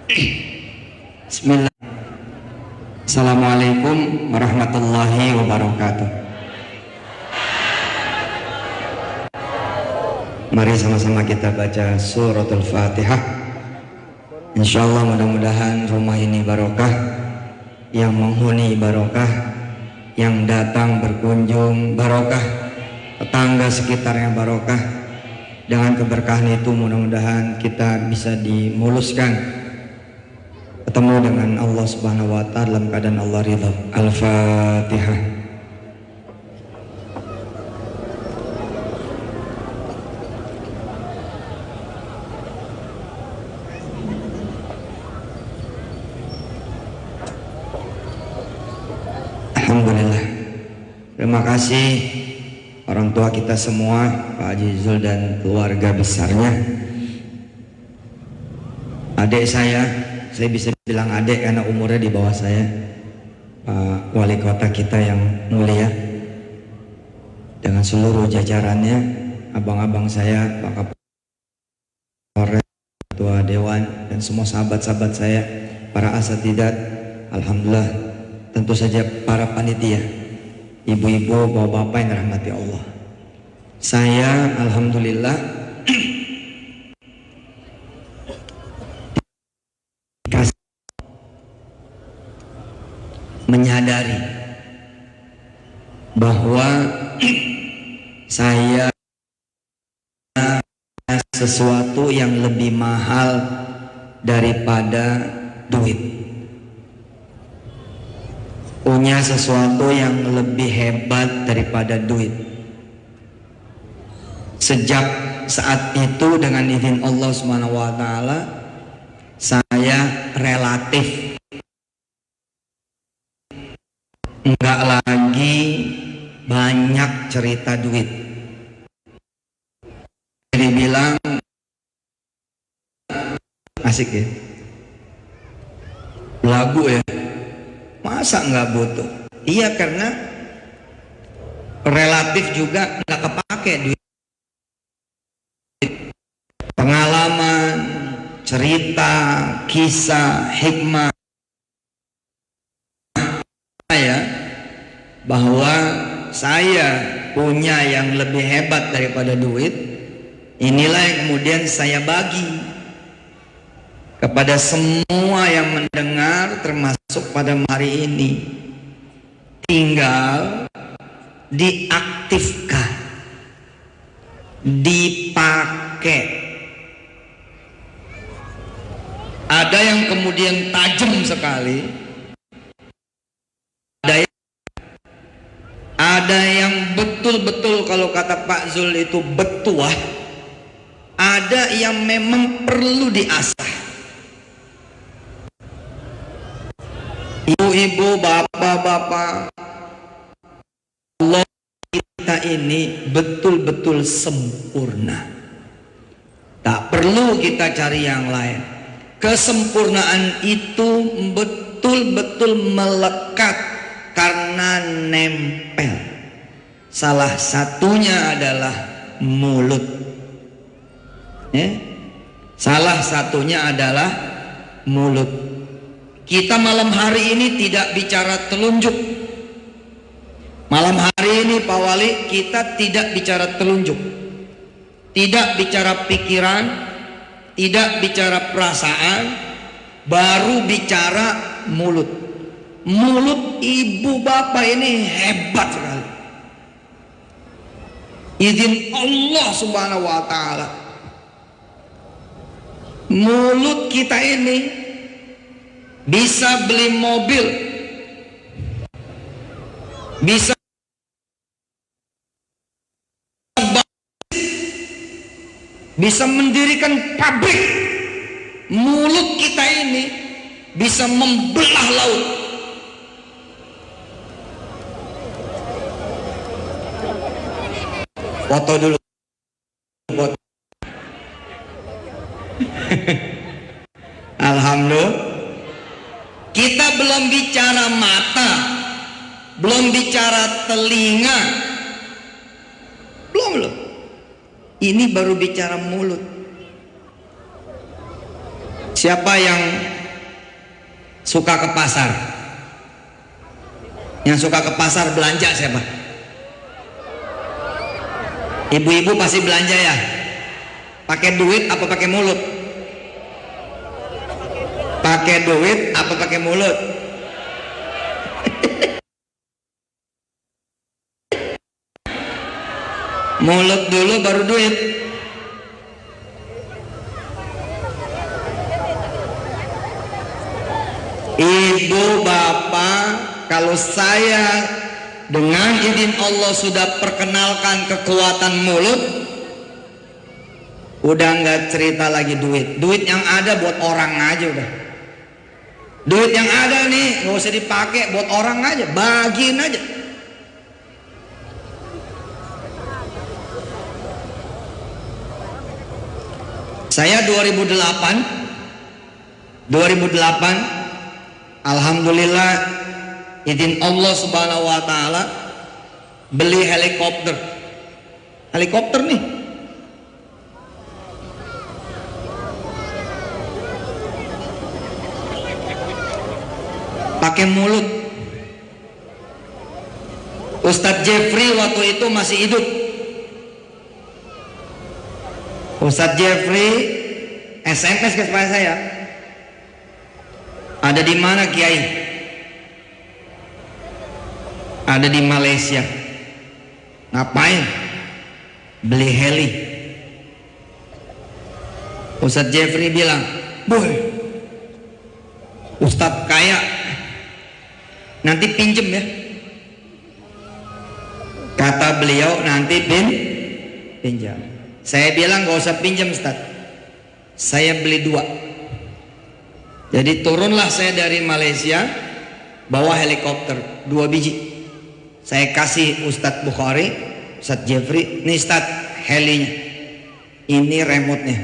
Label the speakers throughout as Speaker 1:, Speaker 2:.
Speaker 1: Bismillah. Assalamualaikum warahmatullahi wabarakatuh. Mari sama-sama kita baca suratul Fatihah. Insyaallah mudah-mudahan rumah ini barokah, yang menghuni barokah, yang datang berkunjung barokah, tetangga sekitarnya barokah. Dengan keberkahan itu mudah-mudahan kita bisa dimuluskan ketemu dengan Allah Subhanahu wa Ta'ala dalam keadaan Allah ridha. Al-Fatihah. Alhamdulillah. Terima kasih orang tua kita semua, Pak Haji Zul dan keluarga besarnya. Adik saya bisa bilang adik karena umurnya di bawah saya, Pak Wali Kota kita yang mulia, dengan seluruh jajarannya, abang-abang saya, Pak Kapolres, Ketua Dewan, dan semua sahabat-sahabat saya, para asatidat, alhamdulillah, tentu saja para panitia, ibu-ibu, bapak-bapak yang dirahmati Allah. Saya alhamdulillah menyadari bahwa saya sesuatu yang lebih mahal daripada duit, punya sesuatu yang lebih hebat daripada duit. Sejak saat itu dengan izin Allah Subhanahu wa Ta'ala, saya relatif enggak lagi banyak cerita duit. Jadi bilang asik ya, lagu ya, masa nggak butuh? Iya, karena relatif juga nggak kepake duit. Pengalaman, cerita, kisah, hikmah ya, bahwa saya punya yang lebih hebat daripada duit. Inilah yang kemudian saya bagi kepada semua yang mendengar, termasuk pada hari ini. Tinggal diaktifkan, dipakai. Ada yang kemudian tajam sekali, ada yang betul-betul kalau kata Pak Zul itu betuah, ada yang memang perlu diasah. Ibu-ibu, bapak-bapak, Allah kita ini betul-betul sempurna, tak perlu kita cari yang lain. Kesempurnaan itu betul-betul melekat karena nempel. Salah satunya adalah mulut ya? Salah satunya adalah mulut. Kita malam hari ini tidak bicara telunjuk. Malam hari ini Pak Wali, kita tidak bicara telunjuk, tidak bicara pikiran, tidak bicara perasaan, baru bicara mulut. Mulut ibu bapak ini hebat sekali. Izin Allah Subhanahu wa Ta'ala, mulut kita ini bisa beli mobil, bisa mendirikan pabrik. Mulut kita ini bisa membelah laut. Foto dulu. Foto. Alhamdulillah. Kita belum bicara mata, belum bicara telinga, belum. Ini baru bicara mulut. Siapa yang suka ke pasar. Yang suka ke pasar belanja siapa? Ibu-ibu pasti belanja ya. Pakai duit apa pakai mulut? Pakai duit apa pakai mulut? Mulut dulu baru duit. Ibu bapak, kalau saya dengan izin Allah sudah perkenalkan kekuatan mulut, udah nggak cerita lagi duit. Duit yang ada buat orang aja udah. Duit yang ada nih nggak usah dipakai buat orang aja, bagiin aja. Saya 2008 alhamdulillah izin Allah subhanahu wa ta'ala beli helikopter nih. Pakai mulut. Ustadz Jeffrey waktu itu masih hidup. Ustadz Jeffrey SMS kepada saya, ada di mana Kiai? Ada di Malaysia. Ngapain? Beli heli. Ustadz Jeffrey bilang, boy, Ustadz kaya, nanti pinjem ya. Kata beliau, nanti pinjam. Saya bilang gak usah pinjam Ustaz, saya beli 2. Jadi turunlah saya dari Malaysia, bawa helikopter 2 biji. Saya kasih Ustadz Bukhari, Ustadz Jeffrey, ini Ustadz helinya, ini remote-nya,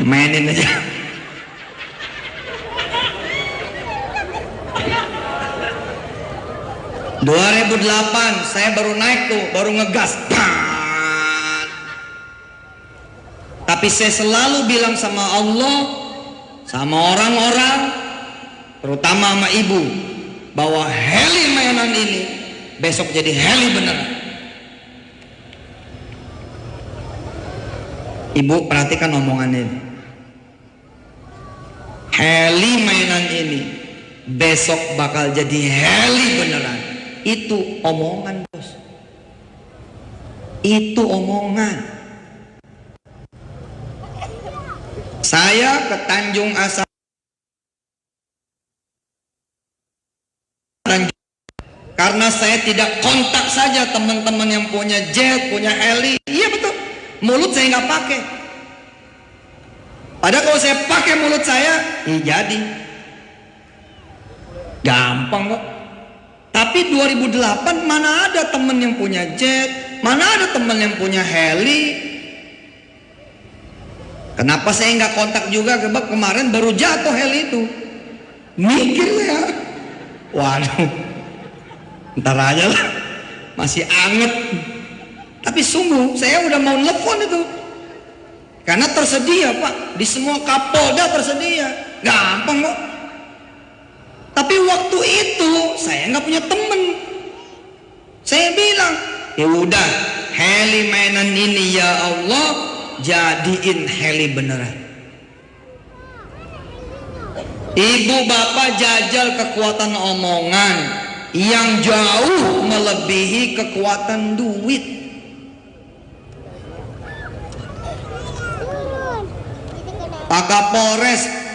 Speaker 1: mainin aja. ...2008 saya baru naik tuh, baru ngegas. Tapi saya selalu bilang sama Allah, sama orang-orang, terutama sama ibu, bahwa heli mainan ini besok jadi heli beneran. Ibu perhatikan omongan ini. Heli mainan ini besok bakal jadi heli beneran. Itu omongan bos. Itu omongan. Saya ke Tanjung Asam karena saya tidak kontak saja teman-teman yang punya jet, punya heli. Iya betul. Mulut saya nggak pakai. Padahal kalau saya pakai mulut saya, jadi gampang kok. Tapi 2008 mana ada teman yang punya jet, mana ada teman yang punya heli. Kenapa saya nggak kontak juga? Sebab kemarin baru jatuh heli itu. Mikir ya, waduh, ntar aja lah, masih anget. Tapi sungguh saya udah mau nelfon itu, karena tersedia Pak, di semua Kapolda tersedia, gampang kok. Tapi waktu itu saya nggak punya temen. Saya bilang, ya udah, heli mainan ini ya Allah jadiin heli beneran. Ibu bapak jajal kekuatan omongan yang jauh melebihi kekuatan duit. Pak Kapolres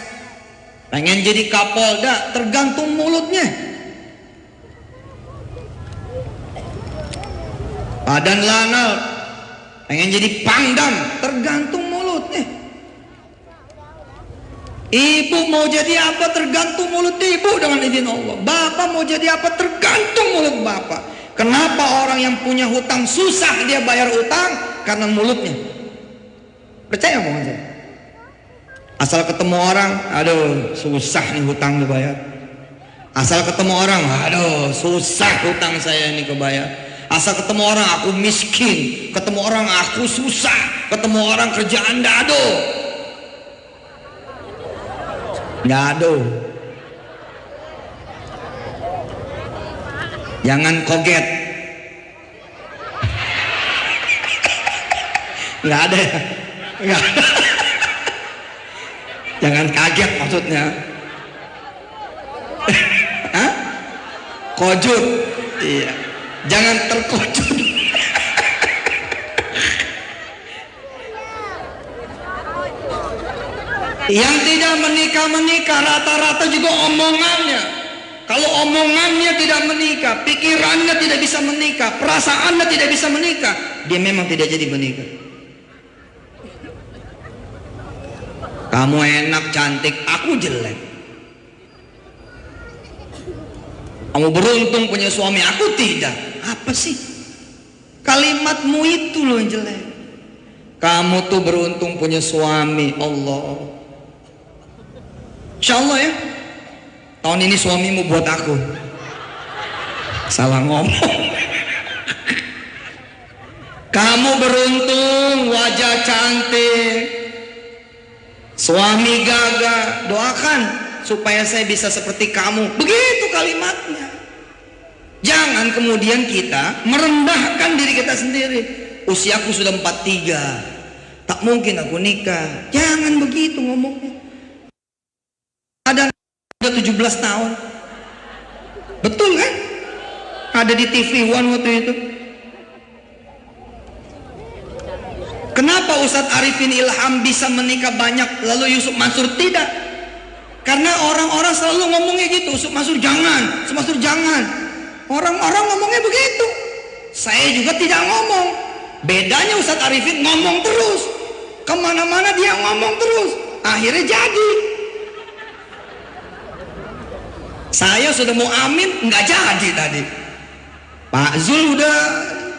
Speaker 1: pengen jadi Kapolda, tergantung mulutnya. Badan Lanal pengen jadi Pangdam, tergantung mulutnya. Ibu mau jadi apa tergantung mulut ibu dengan izin Allah. Bapak mau jadi apa tergantung mulut bapak. Kenapa orang yang punya hutang susah dia bayar utang? Karena mulutnya. Percaya omongan saya? Asal ketemu orang, aduh susah nih hutang dibayar. Asal ketemu orang, aduh susah hutang saya ini kebayar. Asal ketemu orang aku miskin, ketemu orang aku susah, ketemu orang kerjaan dado. Nggak ada. Jangan koget. Nggak ada ya? Nggak ada. Jangan kaget maksudnya. Hah? Kojut. Iya. Jangan terkojut. Yang tidak menikah rata-rata juga omongannya. Kalau omongannya tidak menikah, pikirannya tidak bisa menikah, perasaannya tidak bisa menikah, dia memang tidak jadi menikah. Kamu enak, cantik, aku jelek. Kamu beruntung punya suami, aku tidak. Apa sih? Kalimatmu itu loh yang jelek. Kamu tuh beruntung punya suami, Allah. Insya Allah ya, tahun ini suamimu buat aku. Salah ngomong. Kamu beruntung, wajah cantik, suami gagah. Doakan supaya saya bisa seperti kamu. Begitu kalimatnya. Jangan kemudian kita merendahkan diri kita sendiri. Usiaku sudah 43, tak mungkin aku nikah. Jangan begitu ngomongnya. Ada 17 tahun. Betul kan? Ada di TV One waktu itu. Kenapa Ustadz Arifin Ilham bisa menikah banyak, lalu Yusuf Mansur tidak? Karena orang-orang selalu ngomongnya gitu. Yusuf Mansur jangan, Yusuf Mansur jangan. Orang-orang ngomongnya begitu. Saya juga tidak ngomong. Bedanya Ustadz Arifin ngomong terus. Kemana-mana dia ngomong terus. Akhirnya jadi. Saya sudah mau amin, nggak jadi tadi. Pak Zul udah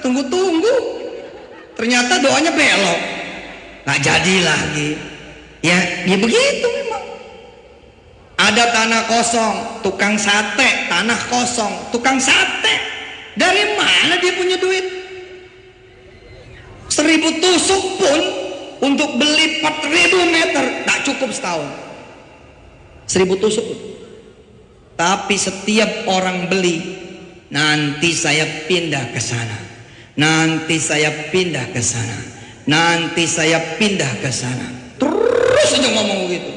Speaker 1: tunggu-tunggu, ternyata doanya belok, nggak jadi lagi. Ya begitu memang. Ada tanah kosong, tukang sate, tanah kosong, tukang sate. Dari mana dia punya duit? 1000 tusuk pun untuk beli 4000 meter tak cukup setahun. 1000 tusuk pun. Tapi setiap orang beli, nanti saya pindah ke sana, nanti saya pindah ke sana, nanti saya pindah ke sana. Terus aja ngomong begitu.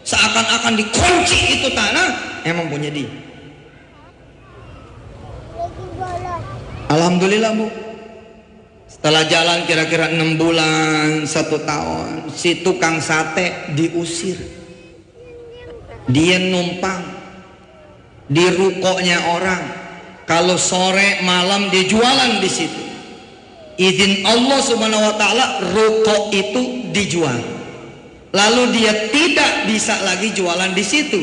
Speaker 1: Seakan-akan dikunci itu tanah, emang punya dia. Alhamdulillah Bu. Setelah jalan kira-kira 6 bulan, 1 tahun, si tukang sate diusir. Dia numpang di rukonya orang. Kalau sore malam dia jualan di situ. Izin Allah Subhanahu wa taala ruko itu dijual. Lalu dia tidak bisa lagi jualan di situ.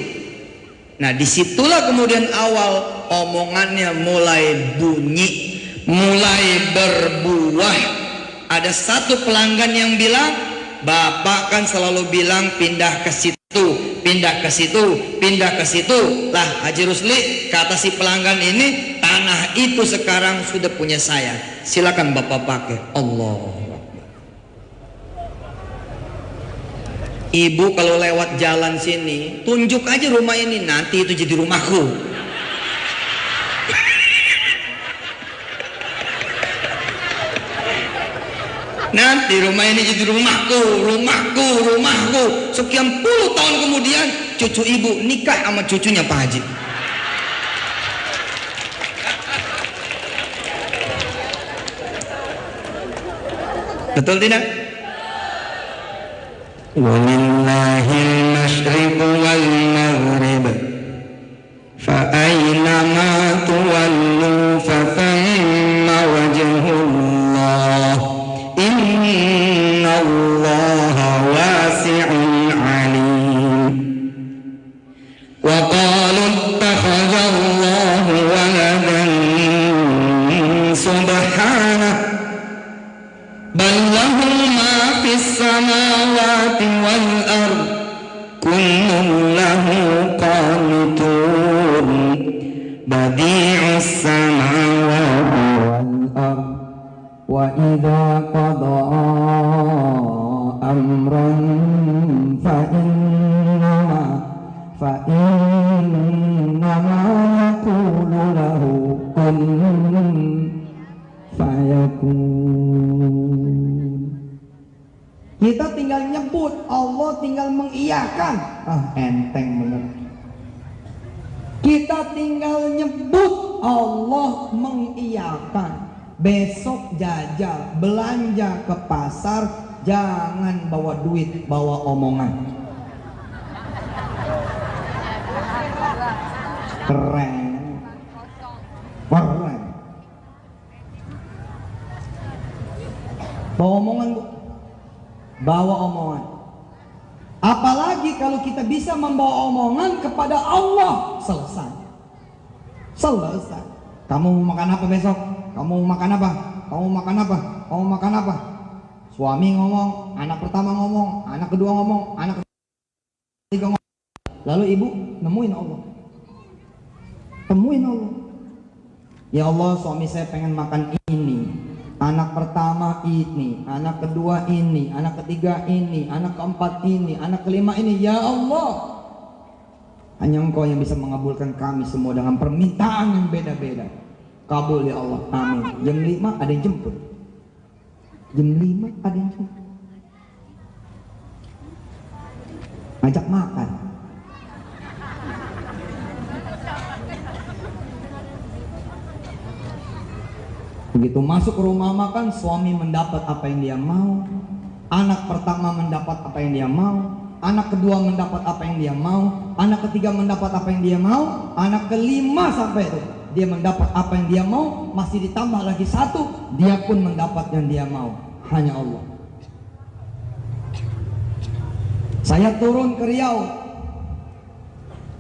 Speaker 1: Nah, disitulah kemudian awal omongannya mulai bunyi, mulai berbuah. Ada satu pelanggan yang bilang, Bapak kan selalu bilang pindah ke situ, pindah ke situ, pindah ke situ. Lah Haji Rusli, kata si pelanggan ini, tanah itu sekarang sudah punya saya. Silakan Bapak pakai. Allah. Ibu kalau lewat jalan sini, tunjuk aja rumah ini, nanti itu jadi rumahku. Nanti rumah ini jadi rumahku, rumahku, rumahku. Sekian puluh tahun kemudian cucu ibu nikah sama cucunya Pak Haji. Betul tidak? Walillahil masyriqu wal maghrib fa aynama tuwallu fa thamma wajhullah innallaha wasi'un alim. Wa qalu ittakhadallahu waladan subhanahu bal lahu ma fis samawati wal ard kullun lahu qanitun badi'us samawati wal ard wa idza qada amran fa innama
Speaker 2: tinggal nyebut, Allah tinggal mengiyakan. Enteng bener. Kita tinggal nyebut, Allah mengiyakan. Besok jajal, belanja ke pasar, jangan bawa duit, bawa omongan. Keren. Keren. Bawa omongan, Bu. Bawa omongan. Apalagi kalau kita bisa membawa omongan kepada Allah, selesai. Selesai. Kamu mau makan apa besok? Kamu mau makan apa? Kamu mau makan apa? Kamu mau makan apa? Suami ngomong, anak pertama ngomong, anak kedua ngomong, anak ketiga ngomong. Lalu ibu nemuin Allah. Temuin Allah. Ya Allah, suami saya pengen makan ini. Anak pertama ini, anak kedua ini, anak ketiga ini, anak keempat ini, anak kelima ini. Ya Allah, hanya Engkau yang bisa mengabulkan kami semua dengan permintaan yang beda-beda. Kabul ya Allah, amin. Jam 5 ada yang jemput. Jam 5 ada yang jemput. Ngajak makan. Begitu masuk ke rumah makan, suami mendapat apa yang dia mau, anak pertama mendapat apa yang dia mau, anak kedua mendapat apa yang dia mau, anak ketiga mendapat apa yang dia mau, anak kelima sampai itu dia mendapat apa yang dia mau, masih ditambah lagi satu, dia pun mendapat yang dia mau. Hanya Allah. Saya turun ke Riau.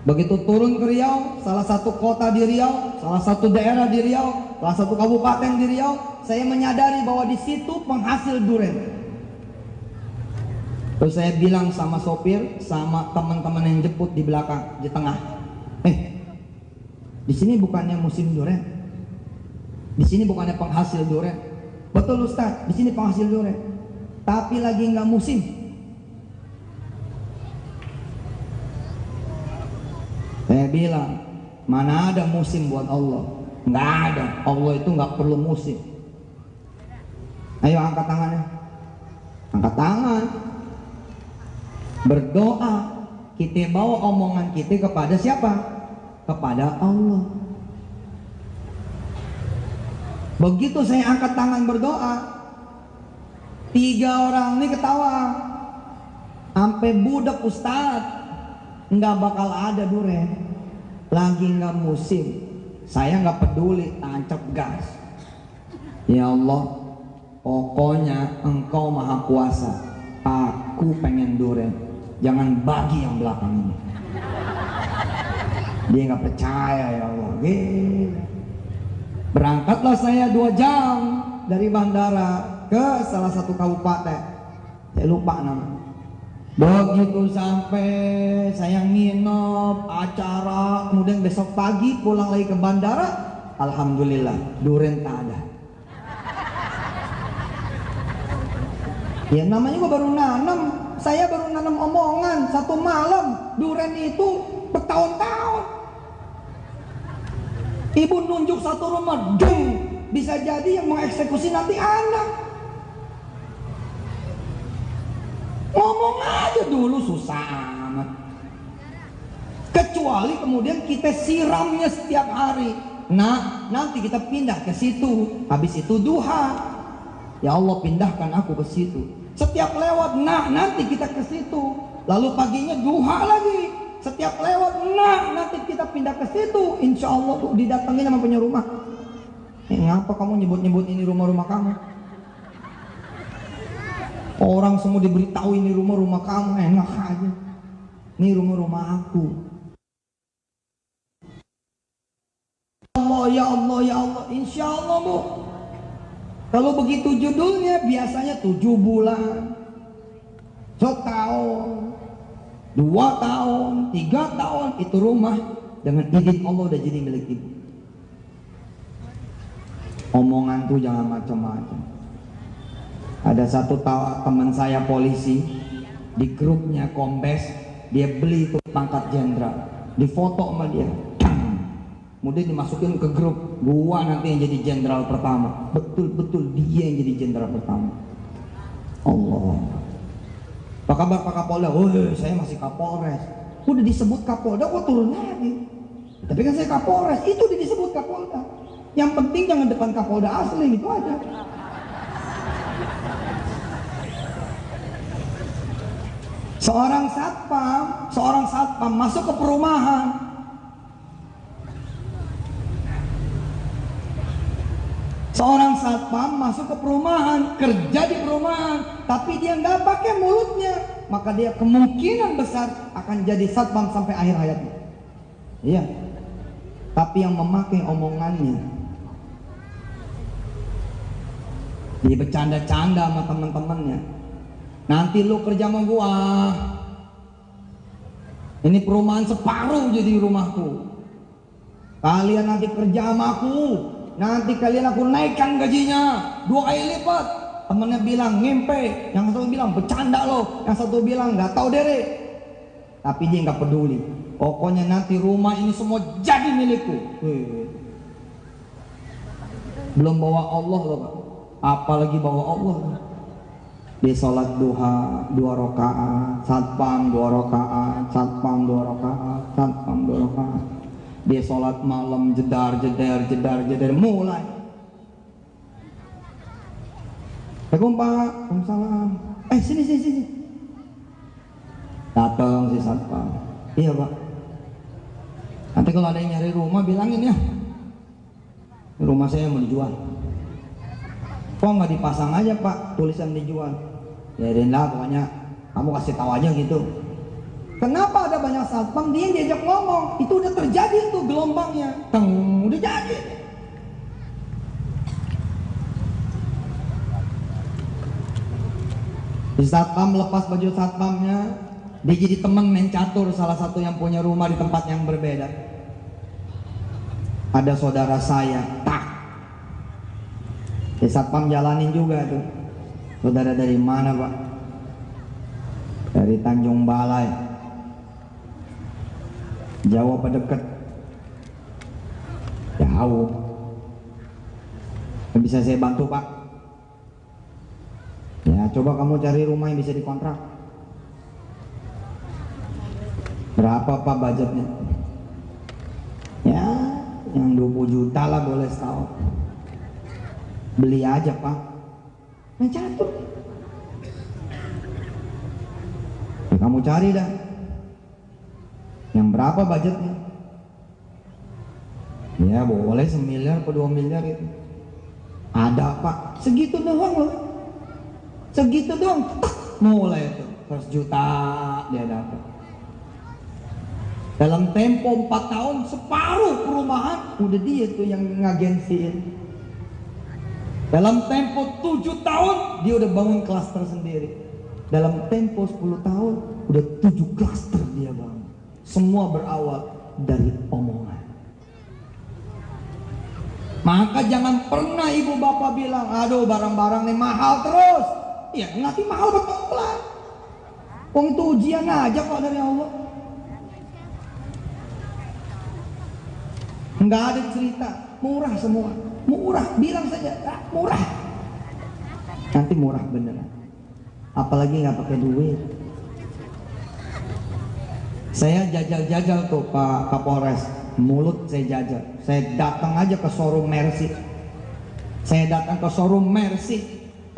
Speaker 2: Begitu turun ke Riau, salah satu kota di Riau, salah satu daerah di Riau, salah satu kabupaten di Riau, saya menyadari bahwa di situ penghasil durian. Terus saya bilang sama sopir, sama teman-teman yang jemput di belakang, di tengah, di sini bukannya musim durian, di sini bukannya penghasil durian. Betul Ustaz, di sini penghasil durian, tapi lagi nggak musim. Saya bilang, mana ada musim buat Allah? Nggak ada. Allah itu nggak perlu musim. Ayo angkat tangannya. Angkat tangan. Berdoa. Kita bawa omongan kita kepada siapa? Kepada Allah. Begitu saya angkat tangan berdoa, 3 orang ini ketawa. Sampai budak Ustaz, nggak bakal ada durian, lagi nggak musim. Saya nggak peduli, tancap gas. Ya Allah, pokoknya Engkau maha kuasa, aku pengen durian, jangan bagi yang belakang ini. Dia nggak percaya. Ya Allah, gila. Berangkatlah saya 2 jam dari bandara ke salah satu kabupaten, saya lupa namanya. Begitu sampai saya nginep acara, kemudian besok pagi pulang lagi ke bandara, alhamdulillah durian tak ada. Ya namanya gua baru nanam, saya baru nanam omongan 1 malam, durian itu bertahun-tahun. Ibu nunjuk 1 rumah, dong, bisa jadi yang mengeksekusi nanti anak. Ngomong aja dulu susah amat. Kecuali kemudian kita siramnya setiap hari. Nah, nanti kita pindah ke situ. Habis itu duha. Ya Allah, pindahkan aku ke situ. Setiap lewat, nah nanti kita ke situ. Lalu paginya duha lagi. Setiap lewat, nah nanti kita pindah ke situ. Insya Allah tuh didatengin sama punya rumah. Ngapa kamu nyebut-nyebut ini rumah-rumah kamu? Orang semua diberitahu ini rumah-rumah kamu, enak aja. Ini rumah-rumah aku. Allah, ya Allah, ya Allah. Insya Allah Bu. Kalau begitu judulnya biasanya 7 bulan, 1 tahun, 2 tahun, 3 tahun. Itu rumah dengan izin Allah udah jadi milik ibu. Omongan tuh jangan macam-macam. Ada satu teman saya polisi, di grupnya Kombes, dia beli itu pangkat jenderal, difoto sama dia, kemudian dimasukin ke grup, gua nanti yang jadi jenderal pertama. Betul-betul dia yang jadi jenderal pertama. Allah. Apa kabar Pak Kapolda? Oh, saya masih Kapolres. Udah disebut Kapolda kok turun lagi. Tapi kan saya Kapolres, itu udah disebut Kapolda. Yang penting jangan depan Kapolda asli, itu aja. Seorang satpam masuk ke perumahan. Seorang satpam masuk ke perumahan, kerja di perumahan, tapi dia nggak pakai mulutnya, maka dia kemungkinan besar akan jadi satpam sampai akhir hayatnya. Iya. Tapi yang memakai omongannya, dia bercanda-canda sama teman-temannya. Nanti lu kerja sama gua, ini perumahan separuh jadi rumahku. Kalian nanti kerja sama aku, nanti kalian aku naikkan gajinya 2 kali lipat. Temennya bilang ngimpe, yang satu bilang bercanda lo, yang satu bilang nggak tahu dere. Tapi dia nggak peduli. Pokoknya nanti rumah ini semua jadi milikku. Belum bawa Allah loh Pak, apalagi bawa Allah. Dia sholat duha 2 rakaat, satpam 2 rakaat, satpam 2 rakaat, satpam 2 rakaat. Dia sholat malam jedar, mulai. Assalamualaikum Pak, Waalaikumsalam. Sini. Datang si satpam. Iya Pak. Nanti kalau ada yang nyari rumah bilangin ya, rumah saya mau dijual. Kok nggak dipasang aja Pak tulisan dijual? Ya lah pokoknya kamu kasih tahu aja gitu. Kenapa ada banyak satpam dia diajak ngomong? Itu udah terjadi tuh gelombangnya. Udah jadi. Di satpam lepas baju satpamnya, dia jadi teman main catur salah satu yang punya rumah di tempat yang berbeda. Ada saudara saya, di satpam jalanin juga tuh. Saudara dari mana Pak? Dari Tanjung Balai. Jauh apa deket? Jauh. Bisa saya bantu Pak? Ya coba kamu cari rumah yang bisa dikontrak. Berapa Pak budgetnya? Ya yang 20 juta lah boleh setahun. Beli aja Pak. Main catur. Ya, kamu cari dah. Yang berapa budgetnya? Ya boleh 1 miliar atau 2 miliar itu. Ada Pak. Segitu doang loh. Segitu doang. Mulai itu 100 juta dia dapat. Dalam tempo 4 tahun separuh perumahan udah dia tuh yang ngagensiin. Dalam tempo 7 tahun dia udah bangun klaster sendiri. Dalam tempo 10 tahun udah 7 klaster dia bangun. Semua berawal dari omongan. Maka jangan pernah ibu bapak bilang, aduh barang-barang nih mahal terus. Ya nanti mahal betul lah. Wong itu ujian aja kok dari Allah. Enggak ada cerita, murah semua. Murah, bilang saja, murah. Nanti murah beneran. Apalagi nggak pakai duit. Saya jajal-jajal tuh Pak Kapolres, mulut saya jajal. Saya datang aja ke showroom Mercy.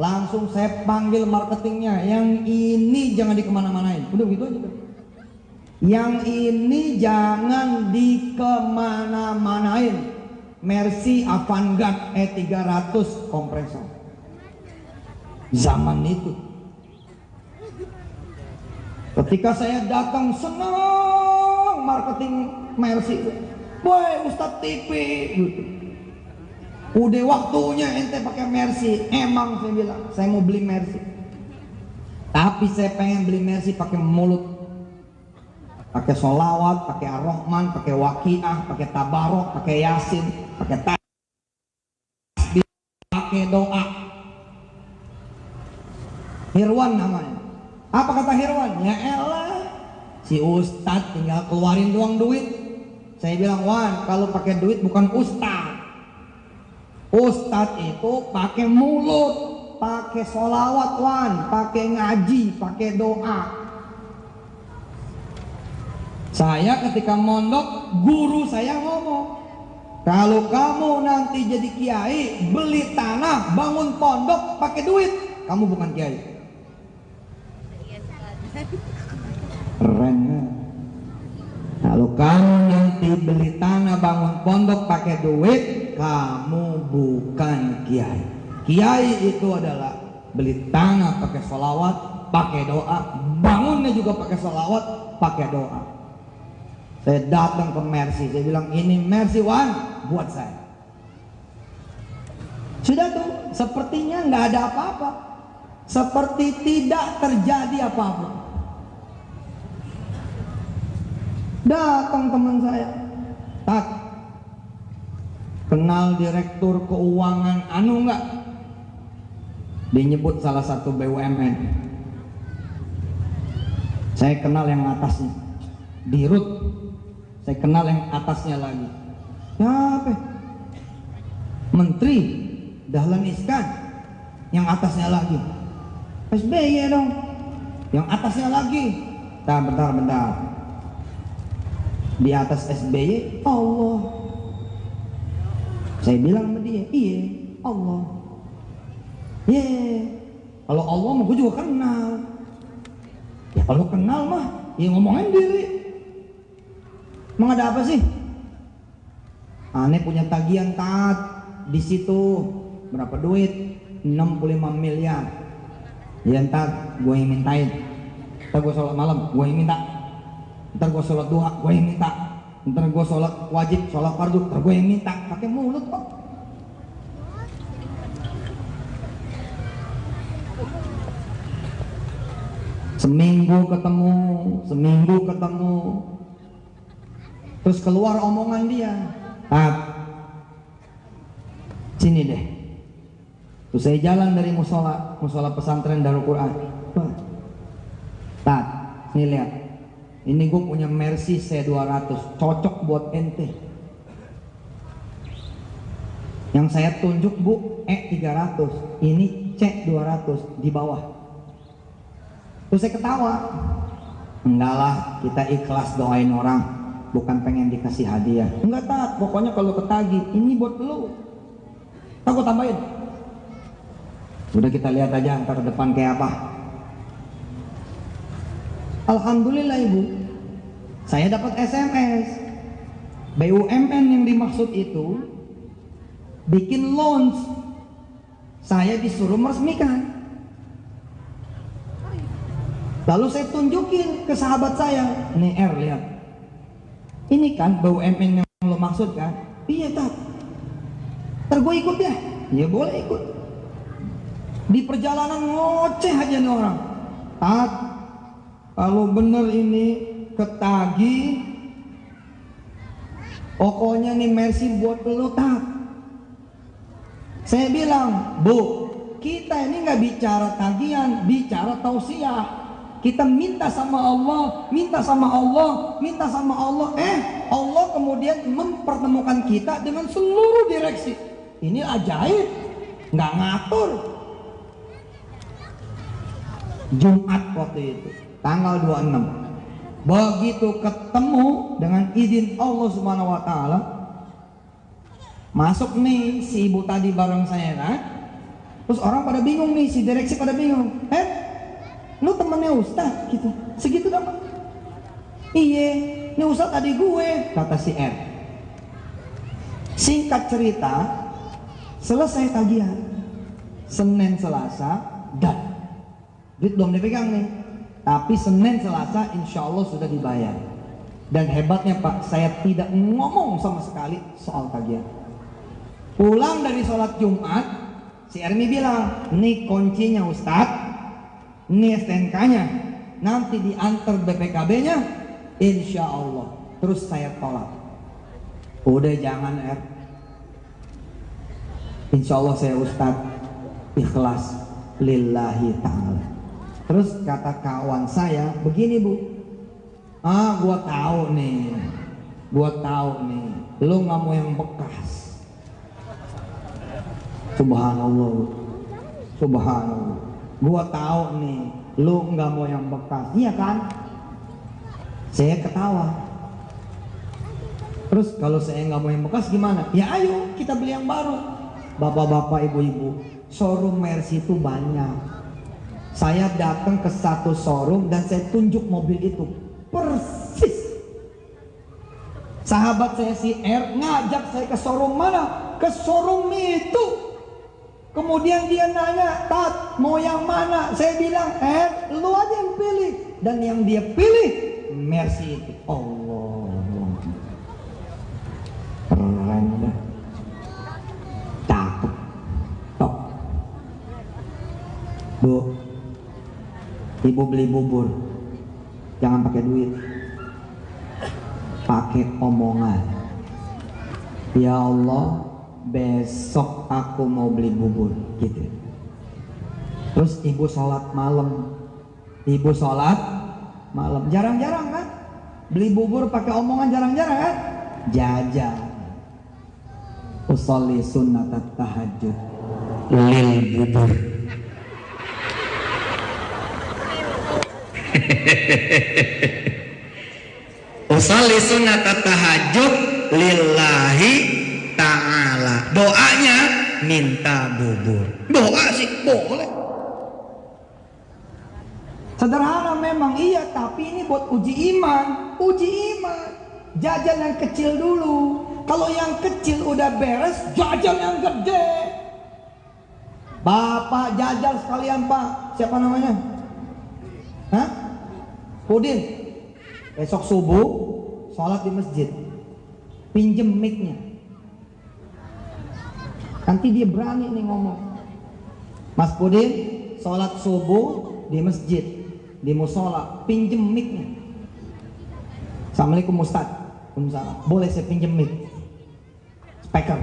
Speaker 2: Langsung saya panggil marketingnya. Yang ini jangan dikemana-manain. Udah gitu aja tuh. Yang ini jangan dikemana-manain. Mercy Avantgarde E300 kompresor. Zaman itu. Ketika saya datang senang marketing Mercy. Boy Ustadz TV gitu. Udah waktunya ente pakai Mercy. Emang saya bilang, saya mau beli Mercy. Tapi saya pengen beli Mercy pakai mulut. Pakai sholawat, pakai ar-Rahman, pakai waqiah, pakai tabarok, pakai yasin, pakai tasbih, pakai doa. Hirwan namanya. Apa kata Hirwan? Ya elah, si Ustadz tinggal keluarin doang duit. Saya bilang, Wan, kalau pakai duit bukan Ustadz. Ustadz itu pakai mulut. pakai sholawat wan, pakai ngaji, pakai doa. Saya ketika mondok, guru saya ngomong, kalau kamu nanti jadi kiai, beli tanah, bangun pondok pakai duit, kamu bukan kiai. Keren ya? Kalau kamu nanti beli tanah, bangun pondok pakai duit, kamu bukan kiai. Kiai itu adalah beli tanah pakai sholawat, pakai doa, bangunnya juga pakai sholawat, pakai doa. Saya datang ke Mercy, saya bilang ini Mercy Wan buat saya. Sudah tuh, sepertinya nggak ada apa-apa, seperti tidak terjadi apa-apa. Datang teman saya, tak kenal direktur keuangan anu nggak? Dia nyebut salah satu BUMN. Saya kenal yang atasnya, Dirut. Saya kenal yang atasnya lagi. Siapa? Menteri Dahlan Iskan. Yang atasnya lagi SBY dong. Yang atasnya lagi. Bentar. Di atas SBY Allah. Saya bilang sama dia, iya Allah. Kalau Allah mah gue juga kenal. Ya kalau kenal mah, ya ngomongin diri. Emang ada apa sih? Aneh punya tagihan taat di situ berapa duit? 65 miliar. Ya ntar gue yang mintain. Ntar gue sholat malam, gue yang minta. Ntar gue sholat duha, gue yang minta. Ntar gue sholat wajib, sholat fardu, ntar gue yang minta. Pakai mulut kok. Seminggu ketemu. Terus keluar omongan dia, sini deh. Terus saya jalan dari musola pesantren Darul Quran. Tat, nih lihat. Ini gue punya Mercy C200, cocok buat ente. Yang saya tunjuk bu, E300, ini C200 di bawah. Terus saya ketawa. Enggak lah, kita ikhlas doain orang. Bukan pengen dikasih hadiah. Enggak tat, pokoknya kalau ketagih ini buat lu. Aku tambahin. Udah kita lihat aja ntar ke depan kayak apa. Alhamdulillah ibu, saya dapat SMS. BUMN yang dimaksud itu bikin launch. Saya disuruh meresmikan. Lalu saya tunjukin ke sahabat saya, nih lihat. Ini kan BUMN yang lo maksud kan? Iya tat. Ntar gue ikut ya? Ya boleh ikut. Di perjalanan ngoceh aja nih orang. Tat, kalau bener ini ketagih, pokoknya nih Mercy buat lo tat. Saya bilang, bu, kita ini nggak bicara tagihan, bicara tausiah. Kita minta sama Allah, Allah kemudian mempertemukan kita dengan seluruh direksi. Ini ajaib, nggak ngatur. Jumat waktu itu, tanggal 26. Begitu ketemu dengan izin Allah Subhanahu Wa Taala, masuk nih si ibu tadi bareng saya kan. Terus orang pada bingung nih, si direksi pada bingung. Lu temennya Ustaz gitu, segitu dapat? Iya, ini Ustaz adik gue, kata si R. Singkat cerita, selesai tagihan, Senin Selasa, dan duit belum dipegang nih, tapi Senin Selasa insya Allah sudah dibayar. Dan hebatnya Pak, saya tidak ngomong sama sekali soal tagihan. Pulang dari sholat Jumat, si Ermi bilang, nih kuncinya Ustaz, ini STNK-nya, nanti diantar BPKB-nya, insya Allah. Terus saya tolak. Udah jangan insya Allah saya Ustaz ikhlas lillahi ta'ala. Terus kata kawan saya begini bu, gua tahu nih, lu nggak mau yang bekas. Subhanallah, Subhanallah. Gua tahu nih, lu nggak mau yang bekas, iya kan? Saya ketawa. Terus kalau saya nggak mau yang bekas gimana? Ya ayo kita beli yang baru. Bapak-bapak, ibu-ibu, showroom Mercy itu banyak. Saya datang ke satu showroom dan saya tunjuk mobil itu persis. Sahabat saya si R ngajak saya ke showroom mana? Ke showroom itu. Kemudian dia nanya, Tat, mau yang mana? Saya bilang, lu aja yang pilih. Dan yang dia pilih Mercy itu. Allah, keren dah, cakep. Tok. Bu, ibu beli bubur, jangan pakai duit, pakai omongan. Ya Allah, besok aku mau beli bubur, gitu. Terus ibu sholat malam, jarang-jarang kan? Beli bubur pakai omongan jarang-jarang kan? Jajan. Usolli sunnat tahajud
Speaker 1: lil bubur. Usolli sunnat tahajud lillahi ta'ala. Doanya minta bubur. Doa sih boleh.
Speaker 2: Sederhana memang iya, tapi ini buat uji iman. Jajan yang kecil dulu. Kalau yang kecil udah beres, jajan yang gede. Bapak jajal sekalian Pak. Siapa namanya? Hah? Pudin. Besok subuh sholat di masjid. Pinjem mic-nya. Nanti dia berani nih ngomong. Mas Pudin, sholat subuh di masjid, di musola, pinjem mic-nya. Assalamualaikum Ustaz. Waalaikumsalam. Boleh saya pinjem mic? Speaker.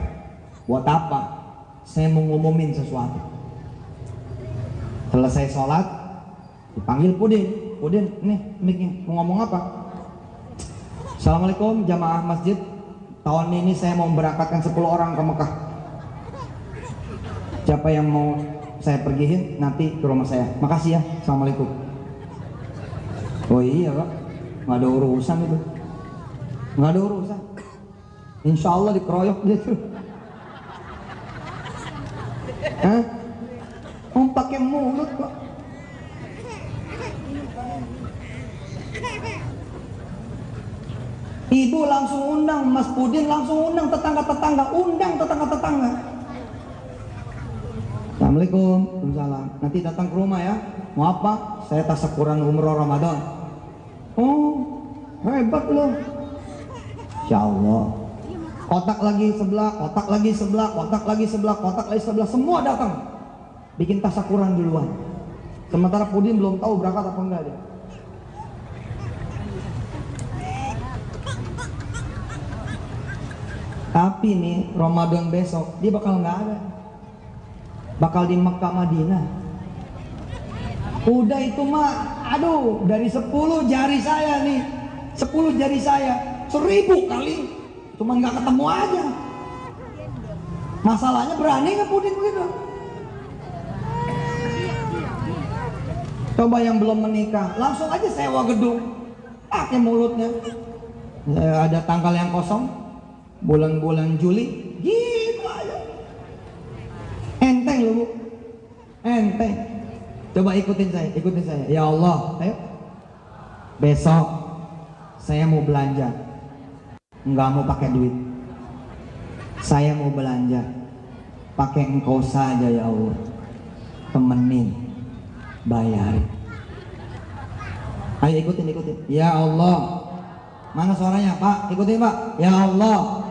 Speaker 2: Buat apa? Saya mau ngumumin sesuatu. Selesai sholat, dipanggil Pudin. Pudin, nih mic-nya, mau ngomong apa? Assalamualaikum jamaah masjid. Tahun ini saya mau berangkatkan 10 orang ke Mekah. Siapa yang mau saya pergihin nanti ke rumah saya. Makasih ya. Assalamualaikum. Oh iya Pak, nggak ada urusan itu. Nggak ada urusan. Insya Allah dikeroyok dia tuh. Hah? Pakai mulut kok. Ibu langsung undang, Mas Pudin langsung undang tetangga-tetangga, Assalamualaikum, waalaikumsalam. Nanti datang ke rumah ya. Mau apa? Saya tasakuran umroh Ramadan. Oh, hebat loh. Insya Allah. Kotak lagi sebelah, semua datang. Bikin tasakuran duluan. Sementara Pudin belum tahu berangkat apa enggak dia. Tapi nih Ramadan besok dia bakal nggak ada, bakal di Mekah Madinah. Udah itu mah, aduh, dari 10 jari saya nih, 10 jari saya 1000 kali, cuman nggak ketemu aja. Masalahnya berani nggak Pudin begitu? Coba yang belum menikah, langsung aja sewa gedung, pakai mulutnya. Ada tanggal yang kosong, bulan-bulan Juli, gitu aja. Enteng loh Bu, enteng. Coba ikutin saya. Ya Allah, ayo. Besok saya mau belanja, nggak mau pakai duit. Saya mau belanja, pakai engkau saja ya Allah. Temenin, bayarin. Ayo ikutin. Ya Allah. Mana suaranya Pak? Ikutin Pak. Ya Allah,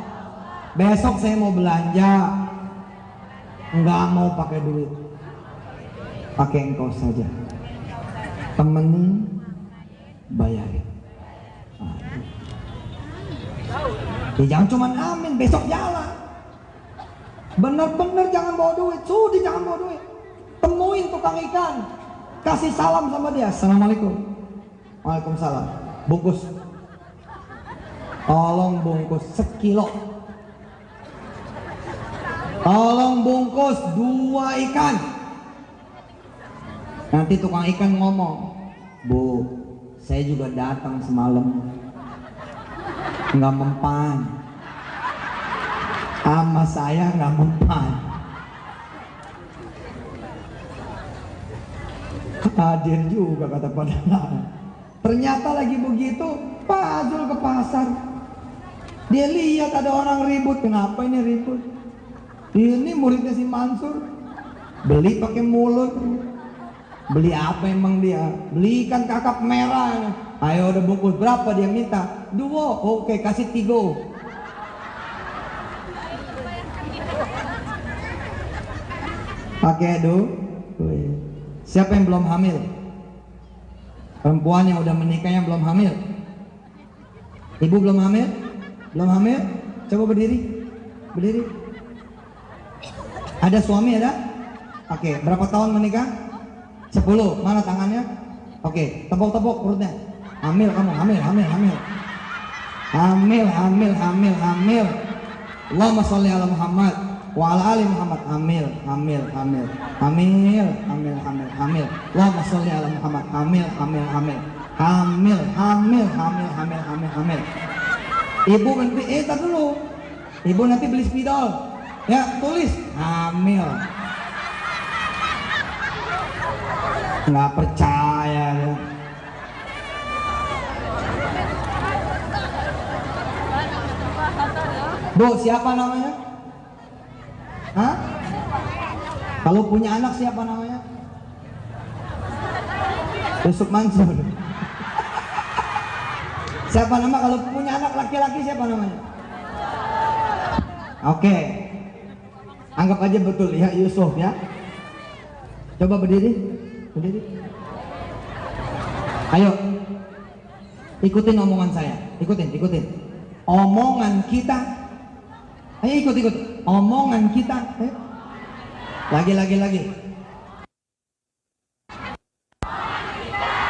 Speaker 2: besok saya mau belanja, nggak mau pakai duit, pakai engkau saja. Temenin, bayarin. Ya jangan cuman amin, besok jalan. Bener-bener jangan bawa duit, jangan bawa duit. Temuin tukang ikan, kasih salam sama dia. Assalamualaikum. Waalaikumsalam. Bungkus. Tolong bungkus sekilo. Tolong bungkus 2 ikan. Nanti tukang ikan ngomong, Bu, saya juga datang semalam, nggak mempan, sama saya nggak mempan. Hadir juga kata padahal. Ternyata lagi begitu, Pak Azul ke pasar. Dia lihat ada orang ribut. Kenapa ini ribut? Ini muridnya si Mansur. Beli pakai mulut. Beli apa emang dia? Beli ikan kakap merah. Ayo udah bungkus berapa dia minta? 2. Oke, kasih 3. Pakai 2. Siapa yang belum hamil? Perempuan yang udah menikah yang belum hamil. Ibu belum hamil? Belum hamil? Coba berdiri. Berdiri. Ada suami ada? Oke, berapa tahun menikah? 10. Mana tangannya? Oke, tepuk-tepuk perutnya. Hamil kamu, hamil. Hamil. Allahumma sholli ala Muhammad wa ala ali Muhammad. Hamil. Allahumma sholli ala Muhammad. Hamil. Ibu nanti tar dulu. Ibu nanti beli spidol. Ya, tulis hamil. Nggak percaya ya. Bu, siapa namanya? Hah? Kalau punya anak siapa namanya? Yusuf Mansur. Siapa nama kalau punya anak laki-laki siapa namanya? Oke. Anggap aja betul ya Yusuf ya. Coba berdiri. Ayo. Ikutin omongan saya. Ikutin. Omongan kita. Ayo ikut. Omongan kita. Ayo. Lagi.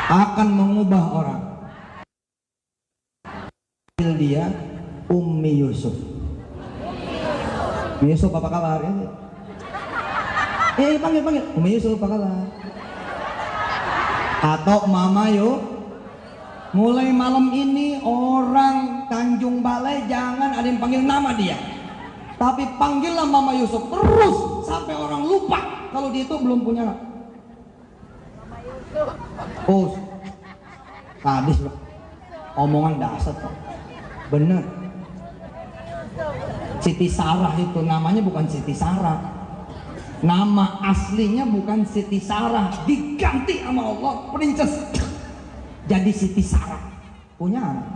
Speaker 2: Akan mengubah orang. Dia Ummi Yusuf. Ummi Yusuf apa kabar? Panggil. Ummi Yusuf apa kabar? Atau Mama Yo. Mulai malam ini orang Tanjung Balai jangan ada yang panggil nama dia. Tapi panggillah Mama Yusuf terus sampai orang lupa kalau dia itu belum punya anak. Oh, habis omongan dasar kok. Bener. Siti Sarah itu namanya bukan Siti Sarah. Nama aslinya bukan Siti Sarah, diganti sama Allah Princess. Jadi Siti Sarah punya anak.